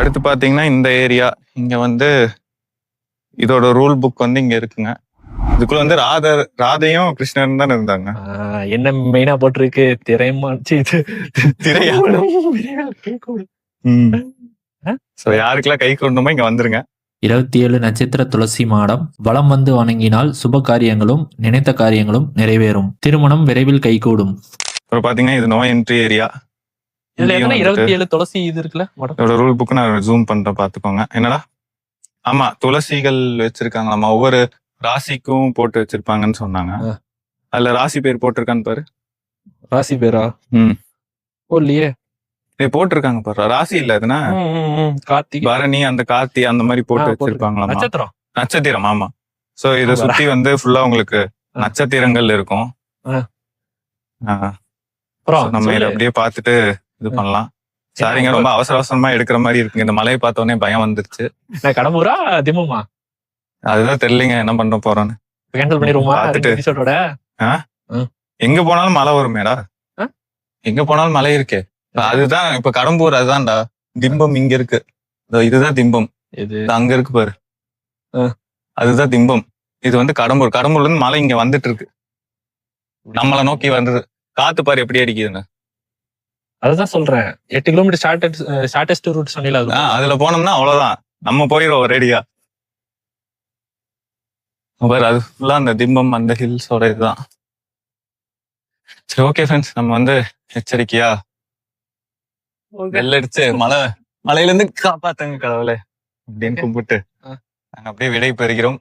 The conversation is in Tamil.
அடுத்து பாத்தீங்கன்னா இந்த ஏரியா இங்க வந்து இதோட ரூல் புக் வந்து இங்க இருக்குங்க. இதுக்குள்ள வந்து ராதையும் கிருஷ்ணரும் தான் இருந்தாங்க. என்ன மெயினா போட்டிருக்கு திரைமாச்சி திரையா யாருக்கெல்லாம் கை கொண்டுமோ இங்க வந்துருங்க. 27 நட்சத்திர துளசி மாடம் வலம் வந்து வணங்கினால் சுப காரியங்களும் நினைத்த காரியங்களும் நிறைவேறும். திருமணம் விரைவில் கைகூடும். அப்புறம் பாத்தீங்கன்னா இது நோ என்ட்ரி ஏரியா. இதுல எத்தனை 27 துளசி இது இருக்குல்ல இதோட ரூல் புக் நான் ஜூம் பண்றேன் பாத்துக்கோங்க. என்னடா ஆமா துளசிகள் வச்சிருக்காங்களாமா, ஒவ்வொரு ராசிக்கும் போட்டு வச்சிருப்பாங்கன்னு சொன்னாங்க. அதுல ராசி பேர் போட்டிருக்கான்னு பாரு. ராசி பேரா? இல்லையே. போட்டிருக்காங்க பாரு. ராசி இல்ல அதுனா கார்த்திக் பரணி அந்த கார்த்தி அந்த மாதிரி போட்டு வச்சிருப்பாங்களாமா. நட்சத்திரம் நட்சத்திரம் ஆமா. சோ இத சுத்தி வந்து ஃபுல்லா உங்களுக்கு நட்சத்திரங்கள் இருக்கும். நம்ம இத அப்படியே பாத்துட்டு இது பண்ணலாம். சாரிங்க, ரொம்ப அவசர அவசரமா எடுக்கிற மாதிரி இருக்குங்க. இந்த மலையை பார்த்த உடனே பயம் வந்துருச்சு. கடம்பூரா திமுமா அதுதான் தெரியலங்க என்ன பண்ண போறோன்னு. கேன்சல் பண்ணிடுவோமா பாத்துட்டு எபிசோடோட? எங்க போனாலும் மழை வருமேடா. எங்க போனாலும் மழை இருக்கே. அதுதான் இப்ப கடம்பூர் அதுதான்டா. திம்பம் இங்க இருக்கு. இதுதான் திம்பம். அங்க இருக்கு பாரு. அதுதான் திம்பம். இது வந்து கடம்பூர். கடம்பூர்ல இருந்து மழை இங்க வந்துட்டு இருக்கு. நம்மளை நோக்கி வந்தது. காத்து பாரு எப்படி அடிக்குதுன்னு. அதுதான் சொல்றேன். 8 கிலோமீட்டர் ஷார்டஸ்ட் ரூட் சொன்னீங்க. அதுல போனோம்னா அவ்வளவுதான், நம்ம போயிடுவோம் ரெடியா. அது ஃபுல்லா அந்த திம்பம் அந்த ஹில்ஸோட இதுதான். சரி ஓகே ஃப்ரெண்ட்ஸ், நம்ம வந்து எச்சரிக்கையா வெள்ளடிச்சு மலையில இருந்து காப்பாத்துங்க கடவுளே அப்படின்னு கும்பிட்டு நாங்க அப்படியே விடை பெறுகிறோம்.